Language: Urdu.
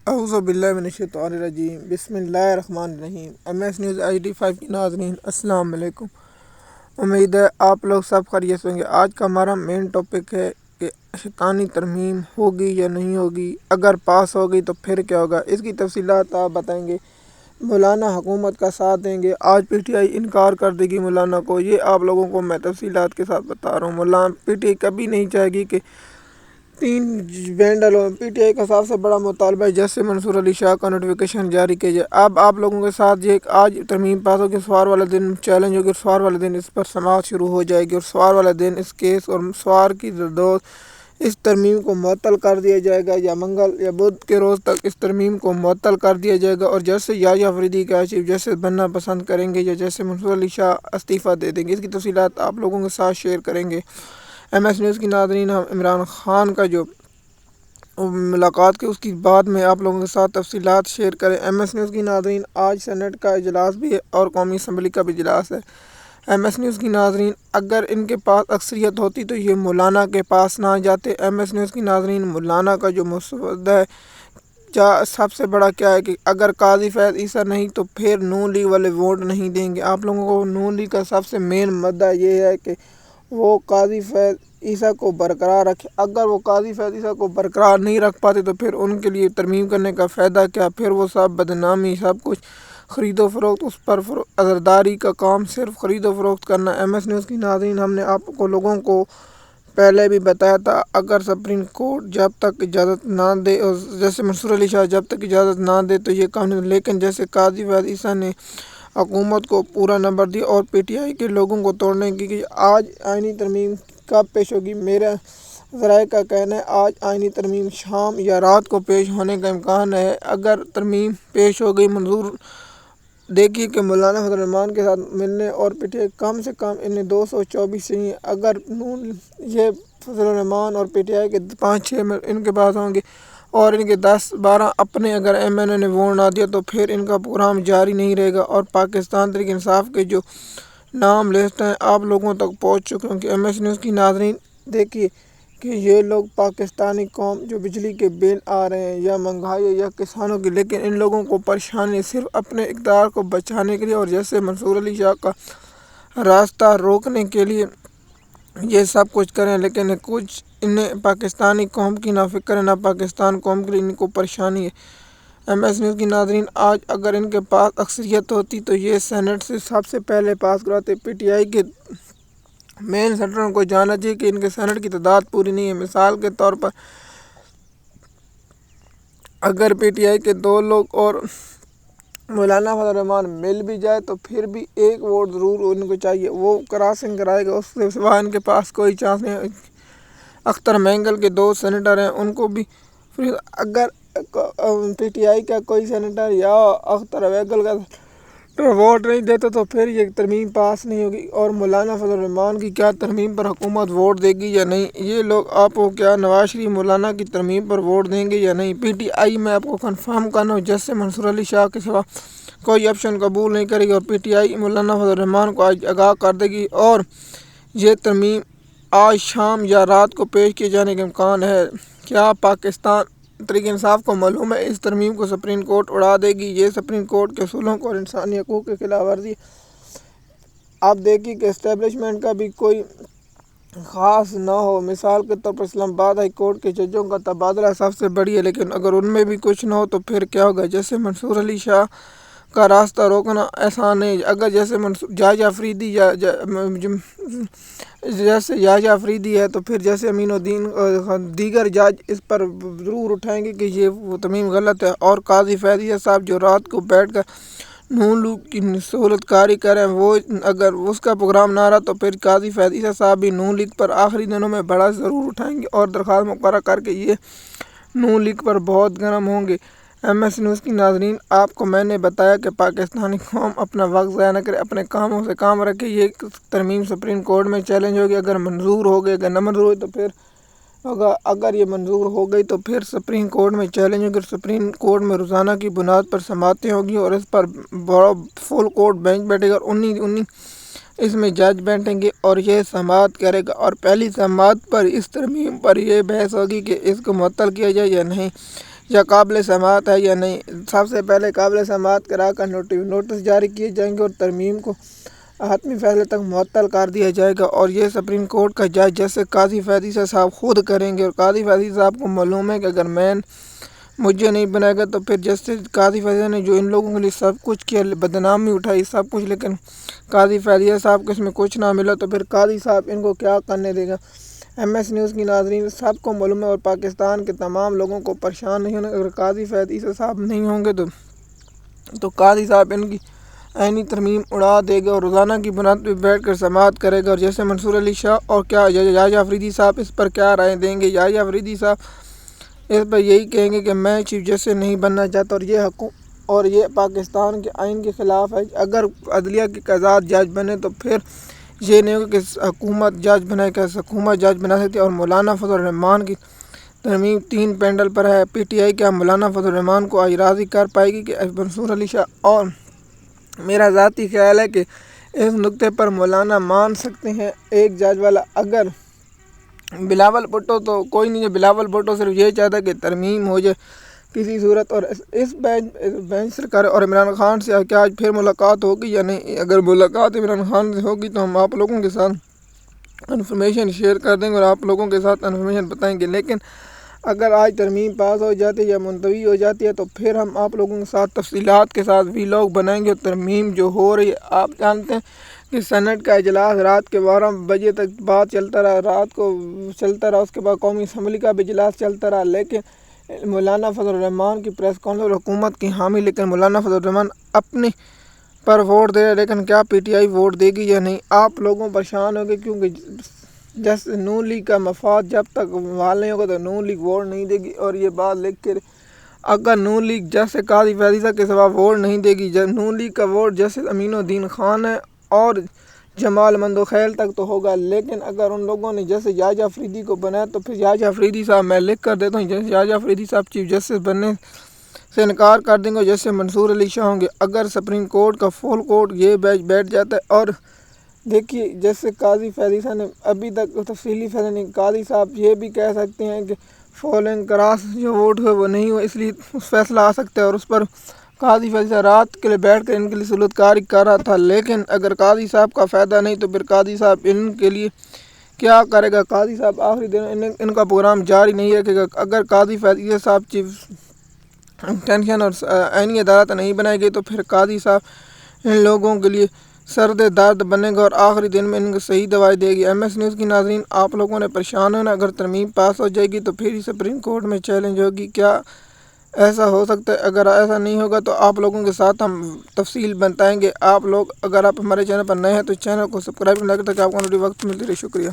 اعوذ باللہ من الشیطان الرجیم بسم اللہ الرحمن الرحیم MS نیوز HD5 کی ناظرین السلام علیکم۔ امید ہے آپ لوگ سب خیریت سے ہوں گے۔ آج کا ہمارا مین ٹاپک ہے کہ شیطانی ترمیم ہوگی یا نہیں ہوگی، اگر پاس ہوگی تو پھر کیا ہوگا، اس کی تفصیلات آپ بتائیں گے۔ مولانا حکومت کا ساتھ دیں گے، آج PTI انکار کر دے گی مولانا کو، یہ آپ لوگوں کو میں تفصیلات کے ساتھ بتا رہا ہوں۔ مولانا PTI کبھی نہیں چاہے گی کہ 3 بین ڈالو۔ PTI کا سب سے بڑا مطالبہ ہے جیسے منصور علی شاہ کا نوٹیفیکیشن جاری کیا جائے۔ اب آپ لوگوں کے ساتھ یہ آج ترمیم پاس ہوگی، سوار والے دن چیلنج ہوگی، سوار والے دن اس پر سماعت شروع ہو جائے گی اور سوار والے دن اس کیس اور سوار کی زردوز اس ترمیم کو معطل کر دیا جائے گا، یا منگل یا بدھ کے روز تک اس ترمیم کو معطل کر دیا جائے گا، اور جیسے یحییٰ فریدی کا چیف جسٹس بننا پسند کریں گے یا جیسے منصور علی شاہ استعفیٰ دے دیں گے، اس کی تفصیلات آپ لوگوں کے ساتھ شیئر کریں گے۔ MS نیوز کی ناظرین، ہم عمران خان کا جو ملاقات کی اس کی بعد میں آپ لوگوں کے ساتھ تفصیلات شیئر کریں۔ MS نیوز کی ناظرین، آج سینٹ کا اجلاس بھی ہے اور قومی اسمبلی کا بھی اجلاس ہے۔ MS نیوز کی ناظرین، اگر ان کے پاس اکثریت ہوتی تو یہ مولانا کے پاس نہ جاتے۔ MS نیوز کی ناظرین، مولانا کا جو مسودہ ہے سب سے بڑا کیا ہے کہ اگر قاضی فیض عیسیٰ نہیں تو پھر نون لیگ والے ووٹ نہیں دیں گے۔ آپ لوگوں کو نون لیگ کا سب سے مین مدعا یہ ہے کہ وہ قاضی فیض عیسیٰ کو برقرار رکھے۔ اگر وہ قاضی فیض عیسیٰ کو برقرار نہیں رکھ پاتے تو پھر ان کے لیے ترمیم کرنے کا فائدہ کیا، پھر وہ سب بدنامی سب کچھ خرید و فروخت، اس پر عزرداری کا کام صرف خرید و فروخت کرنا۔ MS نیوز کی ناظرین، ہم نے آپ کو لوگوں کو پہلے بھی بتایا تھا، اگر سپریم کورٹ جب تک اجازت نہ دے اور جیسے منصور علی شاہ جب تک اجازت نہ دے تو یہ کام نہیں، لیکن جیسے قاضی فیض عیسیٰ نے حکومت کو پورا نمبر دیا اور PTI کے لوگوں کو توڑنے کی کہ آج آئینی ترمیم کب پیش ہوگی، میرا ذرائع کا کہنا ہے آج آئینی ترمیم شام یا رات کو پیش ہونے کا امکان ہے۔ اگر ترمیم پیش ہو گئی، منظور دیکھیے کہ مولانا فضل الرحمان کے ساتھ ملنے اور PTI کم سے کم انہیں 224 چاہیے۔ اگر یہ فضل الرحمان اور PTI کے 5-6 ان کے پاس ہوں گے اور ان کے 10-12 اپنے اگر MNA نے ووٹ نہ دیا تو پھر ان کا پروگرام جاری نہیں رہے گا، اور پاکستان تحریک انصاف کے جو نام لسٹ ہیں آپ لوگوں تک پہنچ چکے ہیں کہ MS نیوز کی ناظرین دیکھیے کہ یہ لوگ پاکستانی قوم جو بجلی کے بل آ رہے ہیں یا مہنگائی یا کسانوں کی، لیکن ان لوگوں کو پریشانی صرف اپنے اقتدار کو بچانے کے لیے اور جیسے منصور علی شاہ کا راستہ روکنے کے لیے یہ سب کچھ کریں، لیکن کچھ انہیں پاکستانی قوم کی نہ فکر ہے نہ پاکستان قوم کے لیے ان کو پریشانی ہے۔ MS نیوز کی ناظرین، آج اگر ان کے پاس اکثریت ہوتی تو یہ سینٹ سے سب سے پہلے پاس کراتے۔ PTI کے مین سینٹروں کو جانا چاہیے کہ ان کے سینٹ کی تعداد پوری نہیں ہے۔ مثال کے طور پر اگر PTI کے 2 لوگ اور مولانا فضل الرحمان مل بھی جائے تو پھر بھی ایک ووٹ ضرور ان کو چاہیے، وہ کراسنگ کرائے گا، اس سے سوا ان کے پاس کوئی چانس نہیں۔ اختر مینگل کے 2 سینیٹر ہیں، ان کو بھی اگر PTI کا کوئی سینیٹر یا اختر مینگل کا ووٹ نہیں دیتا تو پھر یہ ترمیم پاس نہیں ہوگی، اور مولانا فضل الرحمان کی کیا ترمیم پر حکومت ووٹ دے گی یا نہیں، یہ لوگ آپ کو کیا نواز شریف مولانا کی ترمیم پر ووٹ دیں گے یا نہیں۔ PTI میں آپ کو کنفرم کرنا ہو جیسے منصور علی شاہ کے سوا کوئی آپشن قبول نہیں کرے گی، اور PTI مولانا فضل الرحمان کو آج آگاہ کر دے گی، اور یہ ترمیم آج شام یا رات کو پیش کیے جانے کا امکان ہے۔ کیا پاکستان تحریک انصاف کو معلوم ہے اس ترمیم کو سپریم کورٹ اڑا دے گی، یہ سپریم کورٹ کے اصولوں کو اور انسانی حقوق کے خلاف ورزی۔ آپ دیکھیے کہ اسٹیبلشمنٹ کا بھی کوئی خاص نہ ہو، مثال کے طور پر اسلام آباد ہائی کورٹ کے ججوں کا تبادلہ سب سے بڑی ہے، لیکن اگر ان میں بھی کچھ نہ ہو تو پھر کیا ہوگا، جیسے منصور علی شاہ کا راستہ روکنا آسان نہیں۔ اگر جیسے یحییٰ فریدی جیسے یحییٰ افریدی ہے تو پھر جیسے امین الدین دیگر جج اس پر ضرور اٹھائیں گے کہ یہ وہ ترمیم غلط ہے، اور قاضی فیض عیسیٰ صاحب جو رات کو بیٹھ کر نون لیگ کی سہولت کاری کریں، وہ اگر اس کا پروگرام نہ رہا تو پھر قاضی فیض عیسیٰ صاحب بھی نون لیگ پر آخری دنوں میں بڑا ضرور اٹھائیں گے اور درخواست مقررہ کر کے یہ نون لیگ پر بہت گرم ہوں گے۔ MS نیوز کی ناظرین، آپ کو میں نے بتایا کہ پاکستانی قوم اپنا وقت ضائع نہ کرے، اپنے کاموں سے کام رکھے۔ یہ ترمیم سپریم کورٹ میں چیلنج ہوگی، اگر منظور ہو گئی، اگر نہ منظور ہوئی تو پھر ہوگا، اگر یہ منظور ہو گئی تو پھر سپریم کورٹ میں چیلنج ہوگی، اور سپریم کورٹ میں روزانہ کی بنیاد پر سماعتیں ہوگی، اور اس پر بڑا فل کورٹ بینچ بیٹھے گا اور 19 اس میں جج بیٹھیں گے اور یہ سماعت کرے گا، اور پہلی سماعت پر اس ترمیم پر یہ بحث ہوگی کہ اس کو معطل کیا جائے یا نہیں۔ یا قابل سماعت ہے یا نہیں۔ سب سے پہلے قابل سماعت کرا کر نوٹس جاری کیے جائیں گے اور ترمیم کو حتمی فیصلے تک معطل کر دیا جائے گا، اور یہ سپریم کورٹ کا جج جیسے قاضی فیضی صاحب خود کریں گے۔ اور قاضی فیضی صاحب کو معلوم ہے کہ اگر مین مجھے نہیں بنائے گا تو پھر جسٹس قاضی فیضی نے جو ان لوگوں کے لیے سب کچھ کیا، بدنامی اٹھائی سب کچھ، لیکن قاضی فیضی صاحب کو اس میں کچھ نہ ملا تو پھر قاضی صاحب ان کو کیا کرنے دے گا۔ ایم ایس نیوز کی ناظرین سب کو معلوم ہے اور پاکستان کے تمام لوگوں کو پریشان نہیں ہونا، اگر قاضی فیضی صاحب نہیں ہوں گے تو قاضی صاحب ان کی عینی ترمیم اڑا دے گا اور روزانہ کی بنیاد پہ بیٹھ کر سماعت کرے گا۔ اور جیسے منصور علی شاہ اور کیا یحییٰ آفریدی صاحب اس پر کیا رائے دیں گے۔ یحییٰ آفریدی صاحب اس پر یہی کہیں گے کہ میں چیف جسٹس نہیں بننا چاہتا اور یہ پاکستان کے آئین کے خلاف ہے۔ اگر عدلیہ کے آزاد جج بنے تو پھر یہ نہیں ہوگا کہ حکومت جج بنائے، کہ حکومت جج بنا سکتی ہے۔ اور مولانا فضل الرحمان کی ترمیم 3 پینل پر ہے۔ پی ٹی آئی کیا مولانا فضل الرحمان کو آج راضی کر پائے گی کہ منصور علی شاہ؟ اور میرا ذاتی خیال ہے کہ اس نقطے پر مولانا مان سکتے ہیں ایک جج والا۔ اگر بلاول بھٹو تو کوئی نہیں ہے، بلاول بھٹو صرف یہ چاہتا ہے کہ ترمیم ہو جائے کسی صورت، اور اس بینچ سرکار اور عمران خان سے کیا آج پھر ملاقات ہوگی یا نہیں۔ اگر ملاقات عمران خان سے ہوگی تو ہم آپ لوگوں کے ساتھ انفارمیشن شیئر کر دیں گے اور آپ لوگوں کے ساتھ انفارمیشن بتائیں گے، لیکن اگر آج ترمیم پاس ہو جاتی ہے یا منتوی ہو جاتی ہے تو پھر ہم آپ لوگوں کے ساتھ تفصیلات کے ساتھ ویلاگ بنائیں گے۔ اور ترمیم جو ہو رہی ہے، آپ جانتے ہیں کہ سینٹ کا اجلاس رات کے 12 بجے تک بات چلتا رہا، رات کو چلتا رہا، اس کے بعد قومی اسمبلی کا بھی اجلاس چلتا رہا، لیکن مولانا فضل الرحمان کی پریس کانفرنس حکومت کی حامی، لیکن مولانا فضل الرحمان اپنی پر ووٹ دے رہے، لیکن کیا پی ٹی آئی ووٹ دے گی یا نہیں؟ آپ لوگوں پریشان ہو گے کیونکہ جیسے نون لیگ کا مفاد جب تک حال نہیں ہوگا تو نون لیگ ووٹ نہیں دے گی۔ اور یہ بات لکھ کے اگر نون لیگ جیسے قاضی فیضی صاحب کے سوا ووٹ نہیں دے گی، نون لیگ کا ووٹ جیسے امین الدین خان ہے اور جمال مندوخیل تک تو ہوگا، لیکن اگر ان لوگوں نے جیسے یحییٰ آفریدی کو بنایا تو پھر یحییٰ آفریدی صاحب میں لکھ کر دیتا ہوں، جیسے یحییٰ آفریدی صاحب چیف جسٹس بننے سے انکار کر دیں گے، جیسے منصور علی شاہ ہوں گے۔ اگر سپریم کورٹ کا فل کورٹ یہ بیٹھ جاتا ہے، اور دیکھیے جیسے قاضی فیضی صاحب نے ابھی تک تفصیلی فیصلہ نہیں، قاضی صاحب یہ بھی کہہ سکتے ہیں کہ فالوئنگ کراس جو ووٹ ہوئے وہ نہیں ہوئے، اس لیے فیصلہ آ سکتا ہے، اور اس پر قاضی فیضی صاحب رات کے لیے بیٹھ کر ان کے لیے سلوت کاری کر رہا تھا، لیکن اگر قاضی صاحب کا فائدہ نہیں تو پھر قاضی صاحب ان کے لیے کیا کرے گا؟ قاضی صاحب آخری دن ان کا پروگرام جاری نہیں رکھے گا۔ اگر قاضی فیضی صاحب چیف ٹینشن اور عینی عدالت نہیں بنائے گئی تو پھر قاضی صاحب ان لوگوں کے لیے سرد درد بنے گا اور آخری دن میں ان کو صحیح دوائی دے گی۔ ایم ایس نیوز کی ناظرین آپ لوگوں نے پریشان ہونا، اگر ترمیم پاس ہو جائے گی تو پھر ہی سپریم کورٹ میں چیلنج ہوگی، کیا ایسا ہو سکتا ہے؟ اگر ایسا نہیں ہوگا تو آپ لوگوں کے ساتھ ہم تفصیل بتائیں گے۔ آپ لوگ اگر آپ ہمارے چینل پر نئے ہیں تو چینل کو سبسکرائب کریں تاکہ آپ کو وقت ملتی رہے۔ شکریہ۔